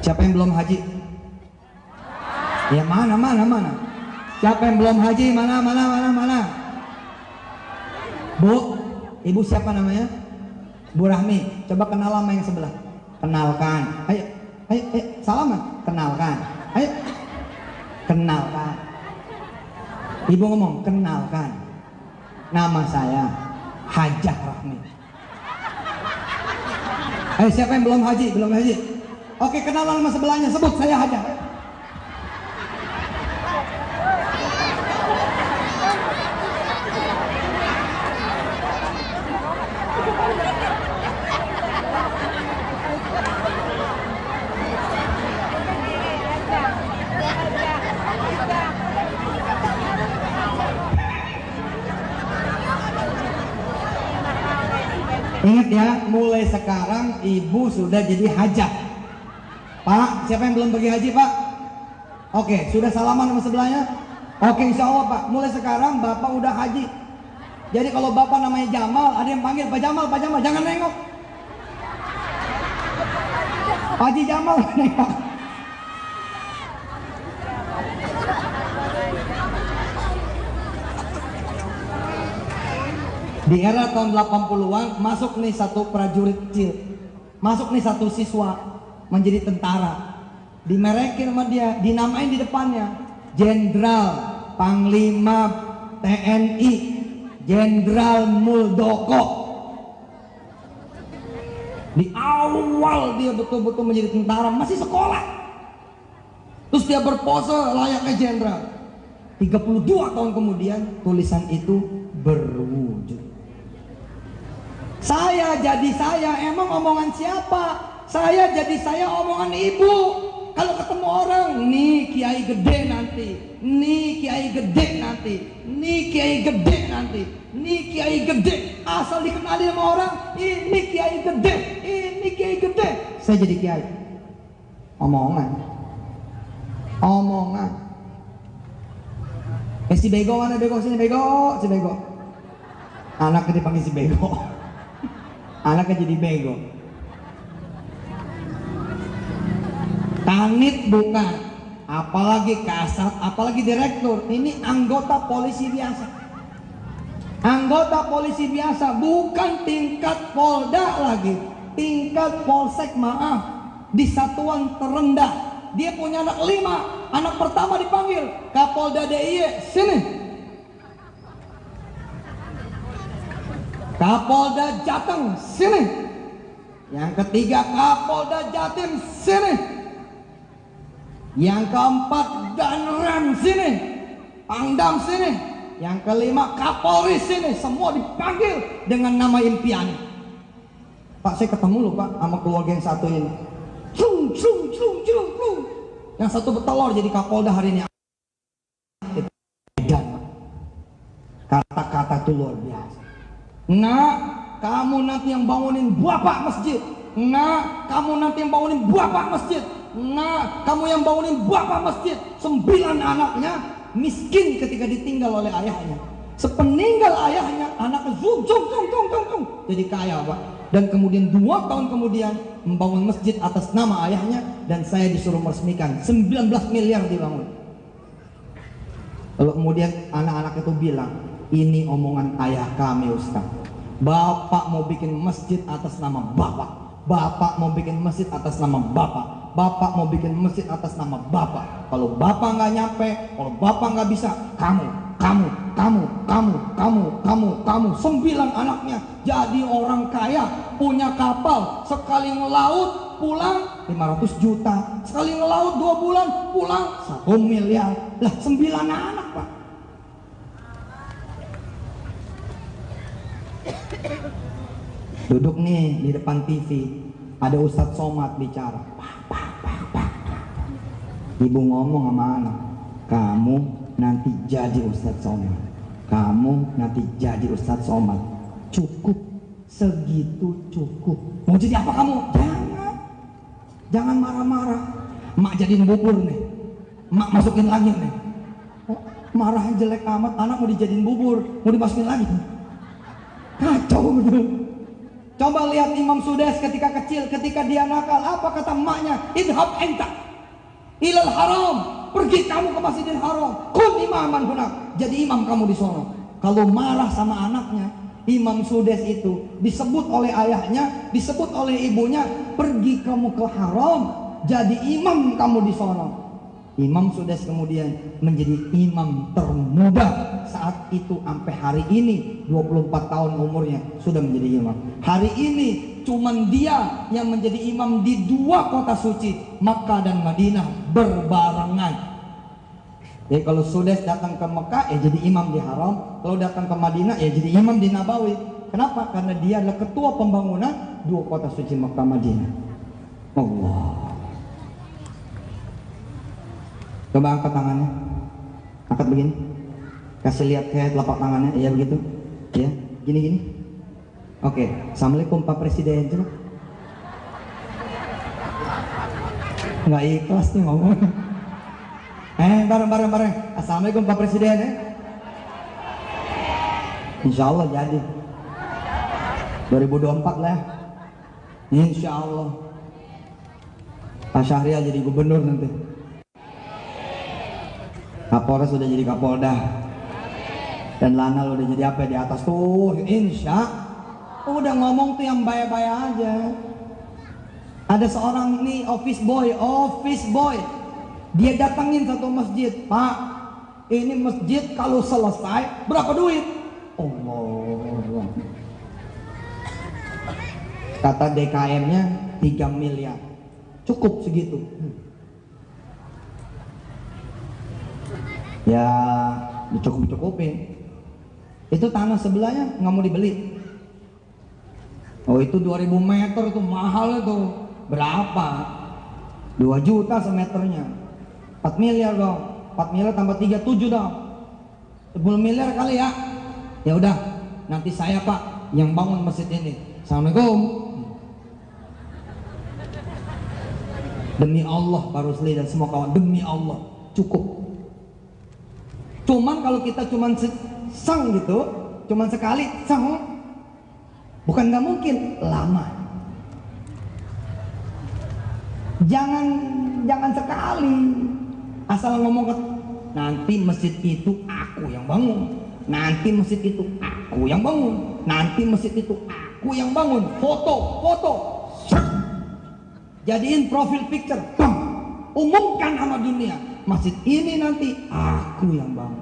Speaker 2: Siapa yang belum haji? Ya mana? Siapa yang belum haji? Mana? Bu, ibu siapa namanya? Bu Rahmi. Coba kenal sama yang sebelah. Kenalkan. Ayo, salaman. Kenalkan. Ayo. Kenalkan. Ibu ngomong, kenalkan. Nama saya Hajah Rahmi. Ayo, siapa yang belum haji? Oke, kenalan sama sebelahnya, sebut saya Hajah. Ingat ya, mulai sekarang ibu sudah jadi hajah. Pak, siapa yang belum pergi haji Pak? Oke, sudah salaman sama sebelahnya? Oke, insya Allah Pak, mulai sekarang Bapak udah haji. Jadi kalau Bapak namanya Jamal, ada yang panggil Pak Jamal, jangan nengok. Haji Jamal nengok. Di era tahun 80-an masuk nih satu prajurit kecil, masuk nih satu siswa menjadi tentara, dimerekin sama dia, dinamain di depannya Jenderal Panglima TNI Jenderal Muldoko. Di awal dia betul-betul menjadi tentara, masih sekolah, terus dia berpose layaknya jenderal. 32 tahun kemudian tulisan itu berwujud. Saya jadi saya, emang omongan siapa? Saya jadi saya, omongan ibu. Kalau ketemu orang, nih kiai gede nanti, nih kiai gede nanti, nih kiai gede nanti, nih kiai gede. Asal dikenali sama orang, ini kiai gede, ini kiai gede. Saya jadi kiai. Omongan. Si bego mana bego, sini bego, si bego. Anaknya dipanggil si bego. Anaknya jadi bego. Kanit bukan, apalagi kasat, apalagi direktur. Ini anggota polisi biasa. Anggota polisi biasa, bukan tingkat Polda lagi, tingkat Polsek, maaf, di satuan terendah. Dia punya anak 5. Anak pertama dipanggil Kapolda DIY, sini. Kapolda Jateng, sini. Yang ketiga Kapolda Jatim, sini. Yang keempat Danrem, sini. Pangdam, sini. Yang kelima Kapolri, sini. Semua dipanggil dengan nama impian. Pak, saya ketemu loh Pak sama keluarga yang satu ini. Yang satu bertelur jadi Kapolda hari ini. Kata-kata itu luar biasa. Nah, kamu nanti yang bangunin bapak masjid. Nah, kamu nanti yang bangunin bapak masjid. Nah, kamu yang bangunin bapak masjid. 9 anaknya miskin ketika ditinggal oleh ayahnya. Sepeninggal ayahnya, anaknya jadi kaya Pak. Dan kemudian 2 tahun kemudian membangun masjid atas nama ayahnya. Dan saya disuruh meresmikan 19 miliar dibangun. Lalu kemudian anak-anak itu bilang, ini omongan ayah kami Ustaz. Bapak mau bikin masjid atas nama bapak. Bapak mau bikin masjid atas nama bapak. Bapak mau bikin masjid atas nama bapak. Kalau bapak nggak nyampe, kalau bapak nggak bisa, kamu. 9 anaknya jadi orang kaya, punya kapal, sekali ngelaut pulang 500 juta, sekali ngelaut 2 bulan pulang 1 miliar. Lah 9 anak Pak. Duduk nih di depan TV, ada Ustadz Somad bicara. Ibu ngomong sama anak, kamu nanti jadi Ustadz Somad. Kamu nanti jadi Ustadz Somad. Cukup, segitu cukup. Mau jadi apa kamu? Jangan marah-marah. Mak jadiin bubur nih, mak masukin lagi nih. Oh, marahnya jelek amat, anak mau dijadiin bubur, mau dimasukin lagi. Kacau betul. Coba lihat Imam Sudes ketika kecil, ketika dia nakal, apa kata emaknya? Idhab enta ilal haram, pergi kamu ke Masjidil Haram, kun imaman hunak, jadi imam kamu di sono. Kalau marah sama anaknya, Imam Sudes itu disebut oleh ayahnya, disebut oleh ibunya, pergi kamu ke haram, jadi imam kamu di sono. Imam Sudes kemudian menjadi imam termuda saat itu sampai hari ini, 24 tahun umurnya sudah menjadi imam. Hari ini cuman dia yang menjadi imam di 2 kota suci, Makkah dan Madinah berbarengan. Jadi kalau Sudes datang ke Mekah ya jadi imam di Haram, kalau datang ke Madinah ya jadi imam di Nabawi. Kenapa? Karena dia adalah ketua pembangunan 2 kota suci Makkah Madinah. Allah. Coba angkat tangannya, angkat begini, kasih lihat kayak telapak tangannya, ya begitu, ya, gini. Oke, Assalamualaikum Pak Presiden, coba. Nggak ikhlas nih ngomong. Bareng. Assalamualaikum Pak Presiden, Insya Allah jadi 2024 lah, Insya Allah. Pak Syahrial jadi gubernur nanti. Kapolres sudah jadi Kapolda, dan Lanal udah jadi apa di atas tuh, insya. Udah ngomong tuh yang baik-baik aja. Ada seorang nih office boy, dia datangin satu masjid, Pak, ini masjid kalau selesai berapa duit? Allah. Kata DKM-nya 3 miliar, cukup segitu. Ya dicukup-cukupin. Itu tanah sebelahnya nggak mau dibeli. Oh itu 2000 meter tuh mahal itu. Berapa? 2 juta semeternya. 4 miliar dong. 4 miliar tambah 3, 7 dong. 10 miliar kali ya. Ya udah, nanti saya Pak yang bangun masjid ini. Assalamualaikum. Demi Allah Pak Rusli dan semua kawan, demi Allah cukup. Cuman kalau kita cuman sang gitu, cuman sekali sang, bukan nggak mungkin, lama. Jangan sekali asal ngomong ke, nanti masjid itu aku yang bangun, nanti masjid itu aku yang bangun, nanti masjid itu aku yang bangun. Foto jadiin profil picture, umumkan sama dunia, masjid ini nanti aku yang bangun.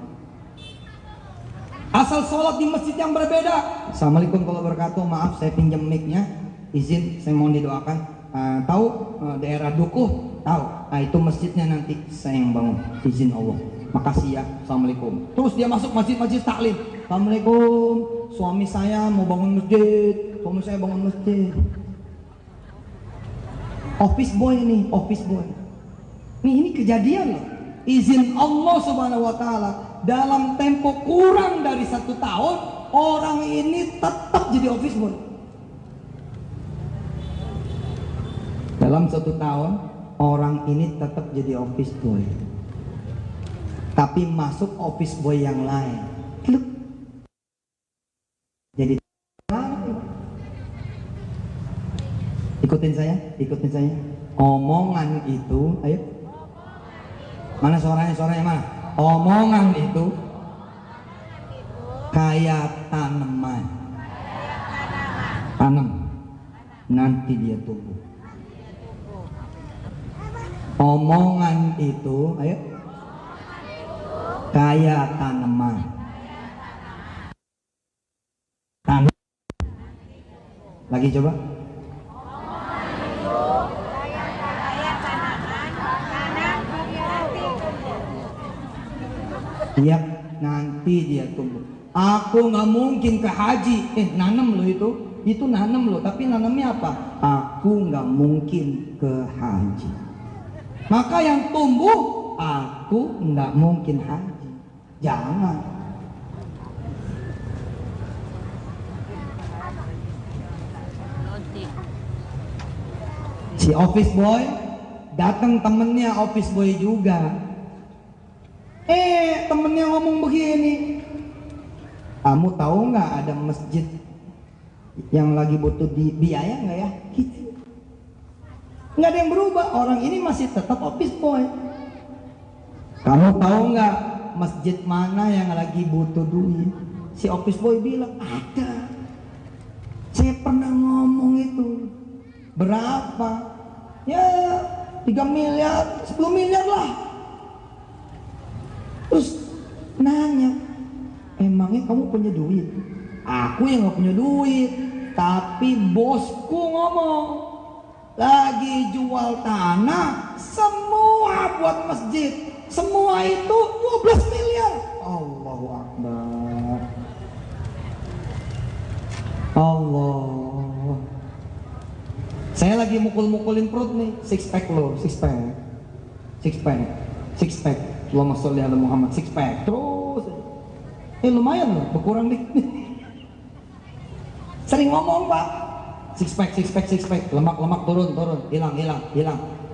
Speaker 2: Asal sholat di masjid yang berbeda. Assalamualaikum warahmatullahi wabarakatuh. Maaf saya pinjam mic-nya, izin saya mohon didoakan. Tahu daerah Dukuh? Tahu. Nah itu masjidnya nanti saya yang bangun, izin Allah. Makasih ya. Assalamualaikum. Terus dia masuk masjid taklim. Assalamualaikum. Suami saya mau bangun masjid. Suami saya bangun masjid. Office boy nih, office boy. Ini kejadian loh. Izin Allah Subhanahu wa taala. Dalam tempo kurang dari 1 tahun, orang ini tetap jadi office boy. Dalam 1 tahun, orang ini tetap jadi office boy. Tapi masuk office boy yang lain. Jadi ikutin saya. Omongan itu, ayo. Mana suaranya mana? Omongan itu kayak tanaman. Tanam, nanti dia tumbuh. Omongan itu, ayo, kayak tanaman. Tanam. Lagi coba. Iya, nanti dia tumbuh. Aku nggak mungkin ke haji. Nanam loh itu nanam loh. Tapi nanamnya apa? Aku nggak mungkin ke haji. Maka yang tumbuh, aku nggak mungkin haji. Jangan. Si office boy datang, temennya office boy juga. Temennya ngomong begini, kamu tahu nggak ada masjid yang lagi butuh biaya nggak ya? Gitu. Nggak ada yang berubah, orang ini masih tetap office boy. Kamu tahu nggak masjid mana yang lagi butuh duit? Si office boy bilang ada. Saya pernah ngomong itu. Berapa? Ya 3 miliar, 10 miliar lah. Terus nanya, emangnya kamu punya duit? Aku yang gak punya duit. Tapi bosku ngomong, lagi jual tanah semua buat masjid. Semua itu 12 miliar. Allahu Akbar. Allah. Saya lagi mukul-mukulin perut nih. Six pack. Allahumma sholli ala Muhammad. 6 pack terus. Lumayan loh, berkurang dikit. Sering ngomong Pak. 6 pack. Lemak turun, hilang.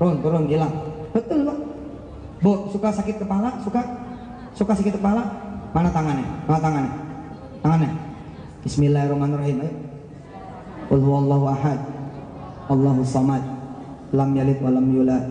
Speaker 2: Turun, hilang. Betul Pak. Bu, suka sakit kepala? Suka sakit kepala? Mana tangannya? Tangannya. Bismillahirrahmanirrahim. Ayo. Qul huwallahu ahad. Allahus samad. Lam yalid wa lam yulad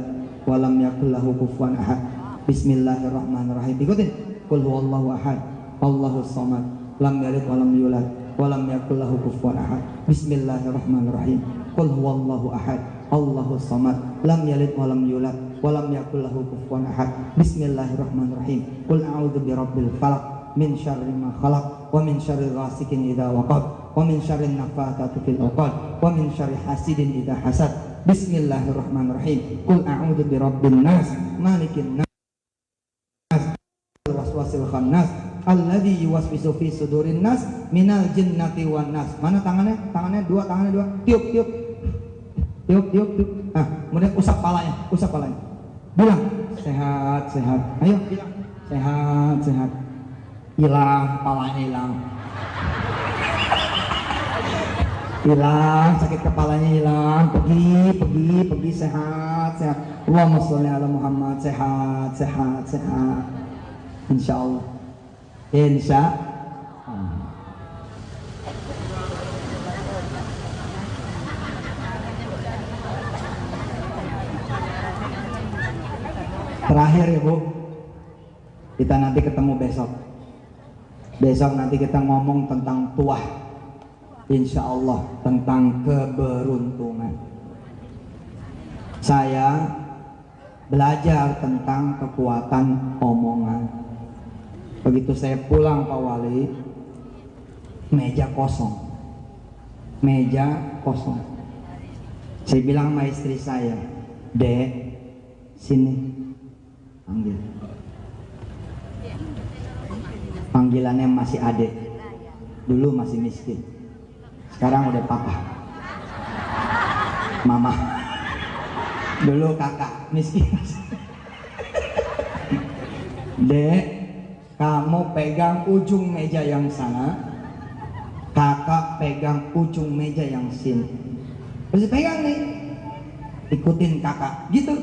Speaker 2: wa lam yakul lahu kufuwan ahad. Bismillahirrahmanirrahim. Ikutin. Qul huwallahu ahad. Allahus samad. Lam yalid wa lam yulad wa lam yakul lahu kufuwan ahad. Bismillahirrahmanirrahim. Qul huwallahu ahad. Allahus samad. Lam yalid wa lam yulad wa lam yakul lahu kufuwan ahad. Bismillahirrahmanirrahim. Qul a'udzu birabbil falaq min syarri ma khalaq wa min syarri ghasikin idza waqab wa min syarri nafathati fil 'uqad wa min syarri hasidin idza hasad. Bismillahirrahmanirrahim. Qul a'udzu birabbin nas malikin nas waswasil khannas alladzi yuwaswisu fi sudurin nas minal jinnati wan nas. Mana tangannya? Tangannya dua. Tiup. Nah, kemudian usap palanya. Bilang sehat. Ayo bilang sehat. Hilang, palanya hilang, sakit kepalanya hilang, pergi sehat. Allahumma sholli ala Muhammad, sehat. Insyaallah. Terakhir ya Bu, kita nanti ketemu besok nanti kita ngomong tentang tuah, insya Allah, tentang keberuntungan. Saya belajar tentang kekuatan omongan. Begitu saya pulang Pak Wali, meja kosong. Saya bilang sama istri saya, Dek, sini. Panggil. Panggilannya masih adek. Dulu masih miskin. Sekarang udah papa. Mama. Dulu kakak miskin. Dek, kamu pegang ujung meja yang sana, kakak pegang ujung meja yang sini. Terus pegang nih, ikutin kakak gitu.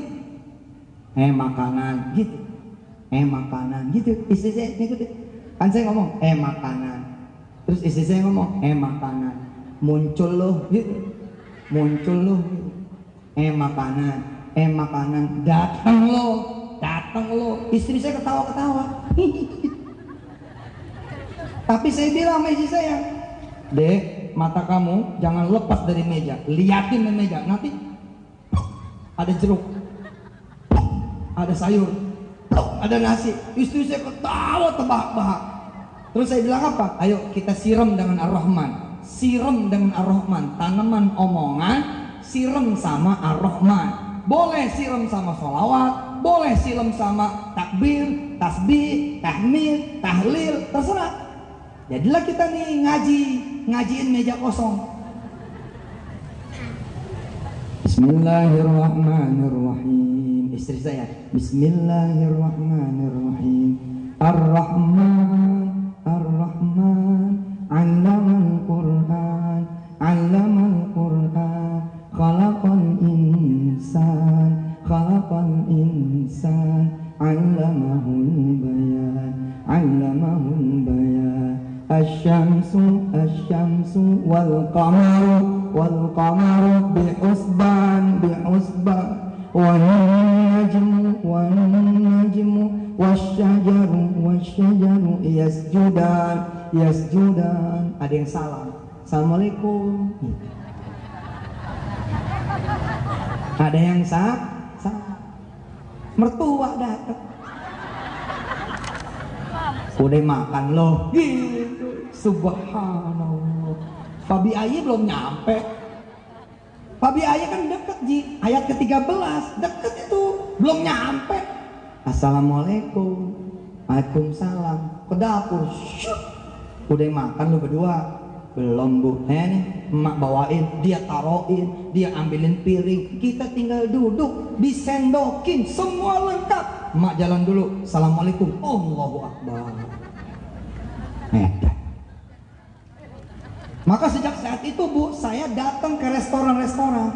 Speaker 2: Makanan gitu. Istri saya ngikutin. Kan saya ngomong makanan. Terus istri saya ngomong makanan. Muncul loh gitu. Makanan. Datang lo. Istri saya ketawa. Tapi saya bilang sama istri saya, Dek, mata kamu jangan lepas dari meja. Liatin di meja. Nanti ada jeruk, ada sayur, ada nasi. Istri saya ketawa terbahak-bahak. Terus saya bilang apa? Ayo kita siram dengan Ar-Rahman. Tanaman omongan, siram sama Ar-Rahman. Boleh siram sama sholawat, boleh siram sama takbir, tasbih, tahmid, tahlil, terserah. Jadilah kita nih ngajiin meja kosong. Bismillahirrahmanirrahim. Istri saya, Bismillahirrahmanirrahim. Ar-Rahman, 'allamal Qur'an, khalaqal insan, 'allamahul bayan. Asy-syamsu wal qamaru bihusban wan najmu wasyajaru yasjudan. Ada yang salam, Assalamualaikum. Ada yang mertua datang, udah makan loh gitu. Subhanallah. Fabi Ayi belum nyampe. Fabi Ayi kan deket ayat ke-13, deket itu, belum nyampe. Assalamualaikum. Waalaikumsalam. Ke dapur, syuk. Udah makan lo berdua? Belum Bu. Nih emak bawain, dia taruhin, dia ambilin piring, kita tinggal duduk, disendokin, semua lengkap. Emak jalan dulu, Assalamualaikum, Allahu Akbar. Maka sejak saat itu Bu, saya datang ke restoran-restoran.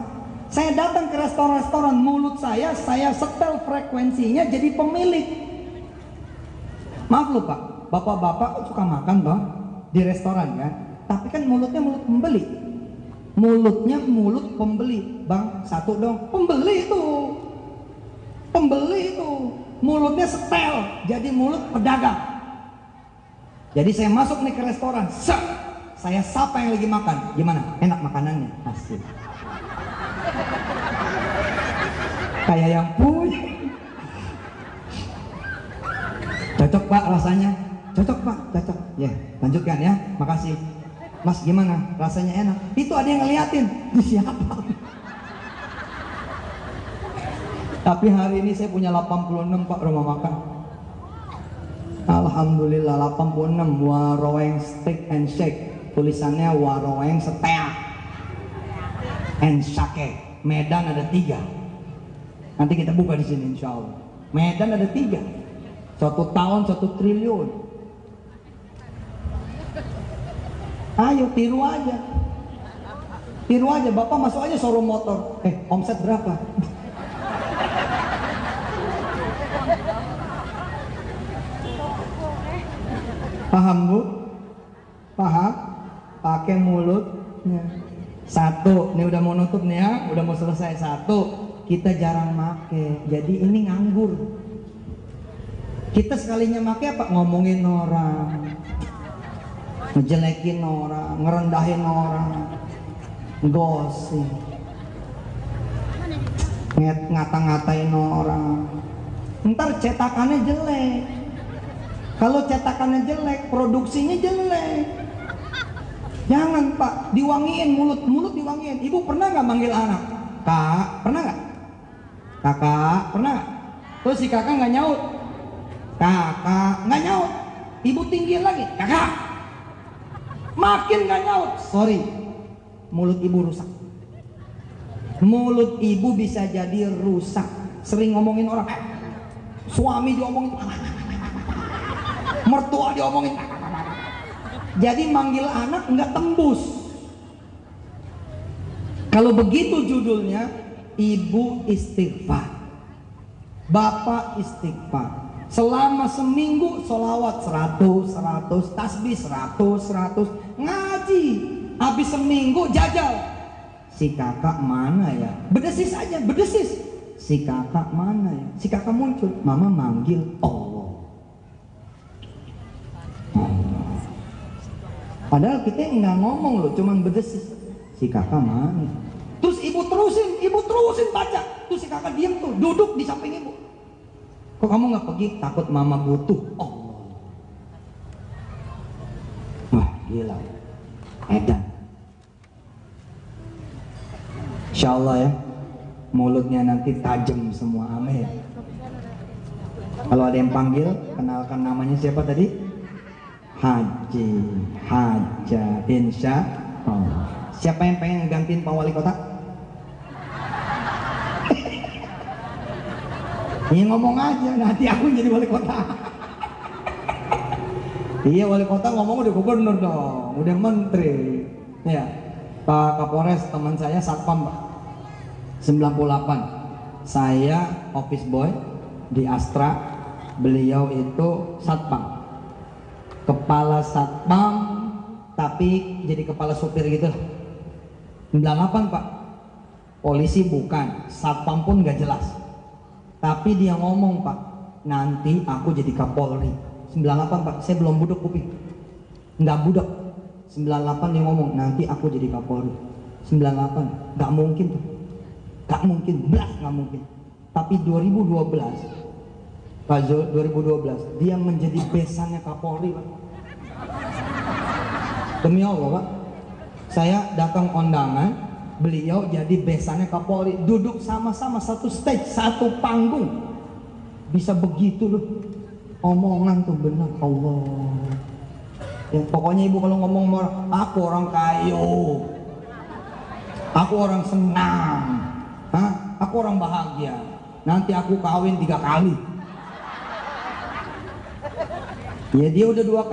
Speaker 2: Mulut saya setel frekuensinya jadi pemilik. Maaf loh Pak, bapak-bapak suka makan toh di restoran kan? Tapi kan mulutnya mulut pembeli. Bang, satu dong. Pembeli itu. Mulutnya setel, jadi mulut pedagang. Jadi saya masuk nih ke restoran, saya sapa yang lagi makan. Gimana? Enak makanannya? Asik. Kayak yang punya. Cocok Pak rasanya? Cocok Pak, cocok. Ya, lanjutkan ya. Makasih. Mas gimana? Rasanya enak? Itu ada yang ngeliatin. Siapa? Tapi hari ini saya punya 86 Pak rumah makan. Alhamdulillah 86 Waroeng Steak and Shake, tulisannya Waroeng Steak and Shake. Medan ada 3. Nanti kita buka di sini insya Allah. Medan ada 3. 1 tahun 1 triliun. Ayo tiru aja. Tiru aja, Bapak masuk aja showroom motor. Omset berapa? Paham Bu? Paham? Pakai mulutnya. 1, ini udah mau nutup nih ya, udah mau selesai. 1, kita jarang make, jadi ini nganggur. Kita sekalinya make apa? Ngomongin orang, ngejelekin orang, ngerendahin orang, gosip, ngata-ngatain orang. Ntar cetakannya jelek. Kalau cetakannya jelek, produksinya jelek. Jangan Pak, diwangiin mulut diwangiin. Ibu pernah nggak manggil anak? Kak, pernah nggak? Kakak, pernah nggak? Terus si kakak nggak nyaut. Kakak, nggak nyaut. Ibu tinggiin lagi, kakak. Makin nggak nyaut. Sorry, mulut ibu rusak. Mulut ibu bisa jadi rusak. Sering ngomongin orang. Suami diomongin. Mertua diomongin. Jadi manggil anak nggak tembus. Kalau begitu judulnya, ibu istighfar, bapak istighfar. Selama seminggu sholawat 100, tasbih 100, ngaji. Habis seminggu jajal. Si kakak mana ya? Bedesis aja, bedesis. Si kakak mana ya? Si kakak muncul. Mama manggil Allah. Padahal kita nggak ngomong loh, cuman berdesis. Si kakak mana? Terus ibu terusin baca. Terus si kakak diam tuh, duduk di samping ibu. Kok kamu nggak pergi? Takut mama butuh. Oh, wah gila. Edan. Insya Allah ya, mulutnya nanti tajam semua. Amin. Kalau ada yang panggil, kenalkan namanya siapa tadi? Haji, Haja, insya Allah. Siapa yang pengen gantiin Pak Wali Kota? Iya ngomong aja, nanti aku jadi wali kota. Iya wali kota ngomong udah gubernur dong, udah menteri. Ya, Pak Kapolres teman saya satpam Pak. 98. Saya office boy di Astra, beliau itu satpam. Kepala satpam tapi jadi kepala supir gitu. 98 Pak. Polisi bukan, satpam pun gak jelas. Tapi dia ngomong Pak, nanti aku jadi Kapolri. 98 Pak, saya belum budek kuping. Nggak budek. 98 dia ngomong, nanti aku jadi Kapolri. 98, nggak mungkin tuh. Nggak mungkin, belas nggak mungkin. Tapi 2012, Pak Zul, 2012, dia menjadi besannya Kapolri Pak. Demi Allah Pak, saya datang kondangan, beliau jadi besannya Kapolri, duduk sama-sama satu stage, satu panggung. Bisa begitu loh, omongan tuh benar Allah. Ya, pokoknya ibu kalau ngomong aku orang kayu, aku orang senang, aku orang bahagia, nanti aku kawin 3 kali. Ya dia udah 2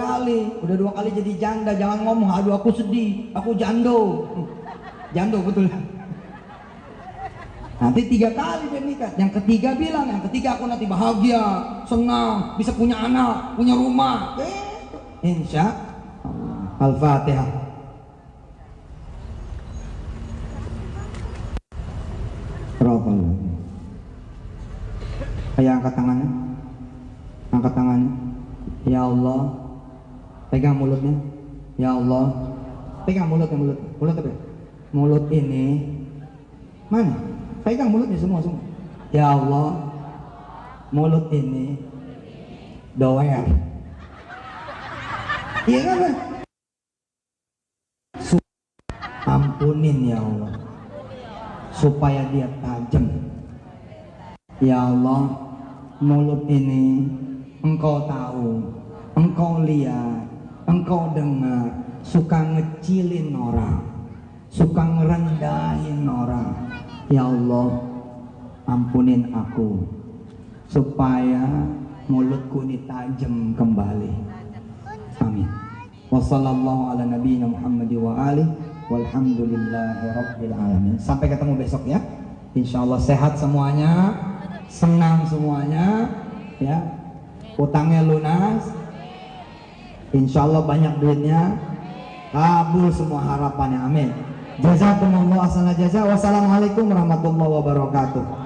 Speaker 2: kali jadi janda, jangan ngomong aduh aku sedih, aku jando. Jando betul. Nanti 3 kali dia nikah. Yang ketiga bilang, yang ketiga aku nanti bahagia, senang, bisa punya anak, punya rumah. Insya Allah. Al-Fatihah. Rohullah. Ayo angkat tangannya. Angkat tangannya. Ya Allah. Pegang mulutnya. Ya Allah. Pegang mulutnya, mulut apa? Mulut ini mana? Pegang mulutnya semua. Ya Allah, mulut ini doer. Iya kan? Ampunin ya Allah, supaya dia tajam. Ya Allah, mulut ini Engkau tahu engkau lihat, engkau dengar, suka ngecilin orang, suka ngerendahin orang. Ya Allah, ampunin aku supaya mulutku ini tajam kembali. Amin. Wassallallahu ala nabiyina Muhammad wa alihi walhamdulillahi rabbil alamin. Sampai ketemu besok ya. Insyaallah sehat semuanya, senang semuanya ya. Utangnya lunas. Insyaallah banyak duitnya. Kabul semua harapannya. Amin. Jazakumullah ahsanal jazaa. Wassalamualaikum warahmatullahi wabarakatuh.